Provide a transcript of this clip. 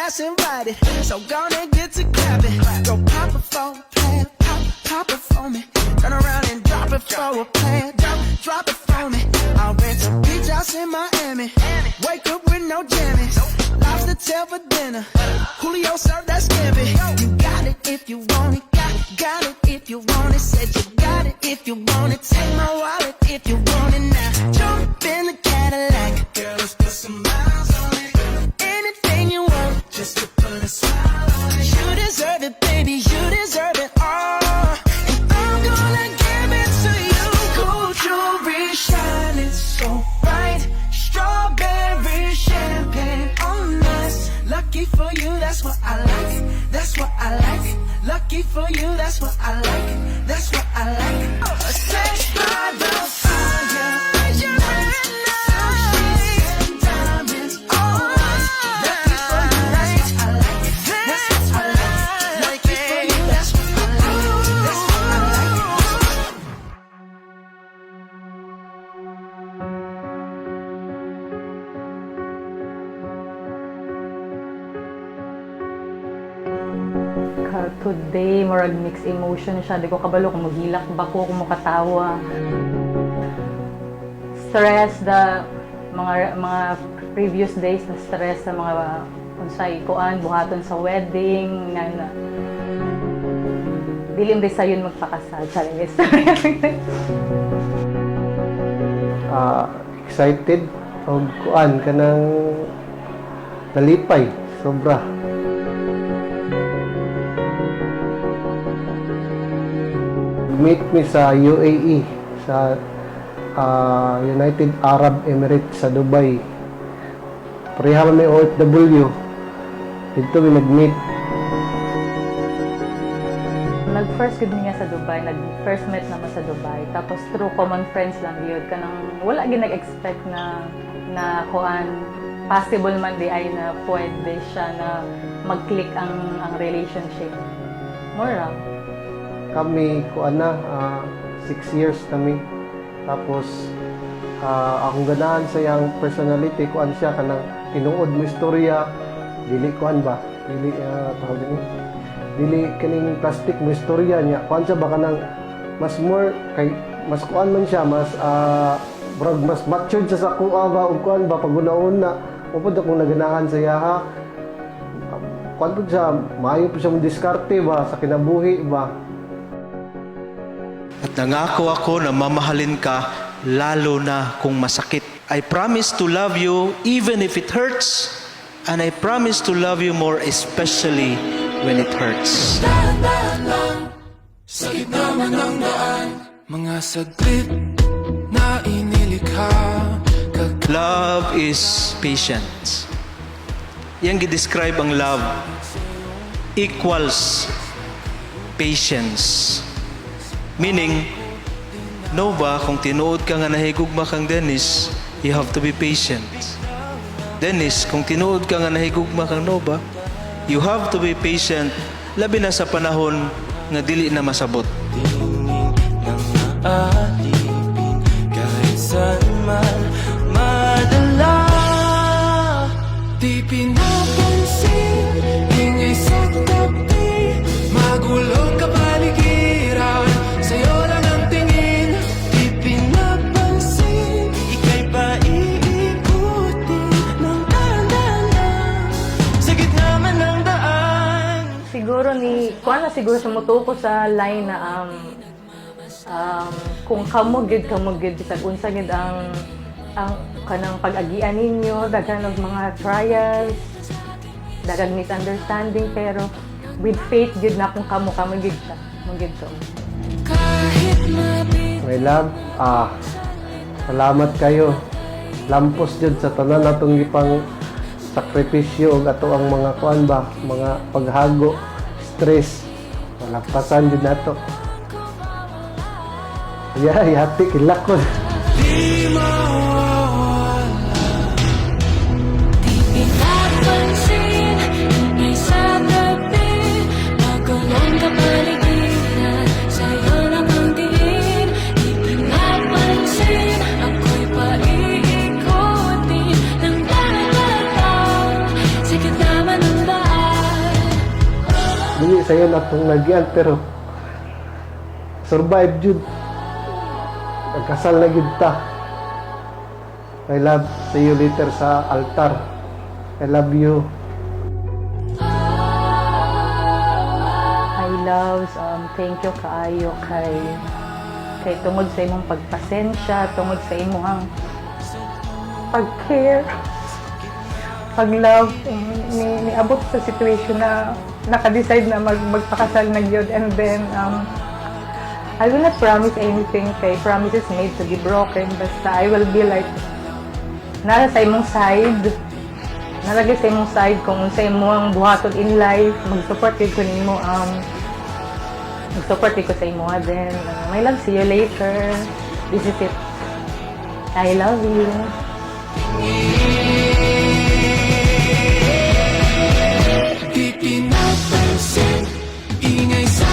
ass invited. So gonna get to clapping. Go pop it for a plan, pop it for me. Turn around and drop it for a plan, drop it for me. I'll rent a beach house in Miami. Wake up with no jammies. Lobster tail for dinner. Julio served that scampi. You got it if you want it. Got it if you want it. Said you got it if you want it. Take my wallet if you want it now. Jump in the Cadillac. Girl, let's put some miles on it. Anything you want, just to put a smile on it. You deserve it, baby. You deserve it all. And I'm gonna give it to you. Gold jewelry shining so bright. Strawberry champagne on us. Lucky for you, that's what I like. That's what I like. Lucky for you, that's what I like. That's what I like. A sex by the fire. Diamonds on us. Lucky for you, that's what I like. That's what I like. Lucky for you, that's what I like. That's what I like. Today, murag mixed emotion siya. Di ko kabalo kung maghilak ba ko, kung makatawa. Stress, mga previous days na stress sa mga unsay kuan, buhaton sa wedding, nga dilim rin sayon magpakasal. Charis. Excited o kuan ka ng nalipay, sobra. Meet me sa UAE, sa United Arab Emirates sa Dubai. Pareha may OFW. Dito may nag-meet. Nag-first good niya sa Dubai, nag-first met naman sa Dubai. Tapos through common friends lang yun. Kanang wala gid nag-expect na kuan possible man di ay na pwede siya na mag-click ang relationship. Mura. Kami, kuan na, 6 years kami. Tapos, akong ganahan sa iyang personality, kuan siya, kanang tinuod mo istorya, dili kuan ba? Dili, tawag din dili kaning plastic mo istorya niya. Kuan siya ba kanang mas more, kay, mas kuan man siya, mas, mas matured siya sa kuha ba, o kuan ba, pag-una-una. Upod akong naganahan sa iya, ha? Kuan po siya, maayo po siya mong diskarte ba, sa kinabuhi ba? At nangako ako na mamahalin ka lalo na kung masakit. I promise to love you even if it hurts. And I promise to love you more especially when it hurts. Dahan-dahan lang, sa gitna man ng daan, mga saglit na inilikha. Love is patience. Yang gi-describe ang love equals patience. Meaning, no ba, kung tinuod ka nga nahigugma kang Dennis, you have to be patient. Dennis, kung tinuod ka nga nahigugma kang Nova, you have to be patient, labi na sa panahon nga dili na masabot. Tingin ng maalipin, kahit saan man madala. Di pinapansin, ingay sa tabi, magulong kapaligiran. Sa'yo lang ang tingin, di pinapansin, ika'y paiikutin ng dahan-dahan sa gitna man ng daan. Siguro kuan na siguro sa mutuko sa line na kung kamugid bisag unsa gid ang kanang pag-agian ninyo, daghan og mga trials, daghang misunderstanding, pero with faith gid na kung kamugid siya, mugid to. My love, salamat kayo. Lampos jud sa tanan natong gipang sakripisyo ug ato ang mga kuan ba, mga paghago, stress. Malagpasan jud nato. Hati kilak ko. Di mawawala, Di pinapansin, ingay sa tabi, magulong kapaligiran, sa'yo lang ang tingin. Di pinapansin, ako'y paiikutin ng dahan-dahan sa gitna man ng daan. sayo na itong nagyan, pero survive jud. Nagkasal na gid ta. I love, see you later sa altar. I love you. Hi loves, thank you kaayo kay tungod sa imong pagpasensya, tungod sa imong pag-care, pag-love, niabot sa situation na naka-decide na magpakasal na gyud, and then I will not promise anything kay promises made to be broken, basta I will be like nara sa imong side, nalagay sa imong side kung unsa imong buhaton in life, mag-support ko nimo, mag-support ko sa imo din. My love, see you later. This is it. I love you. Di pinapansin, ingay sa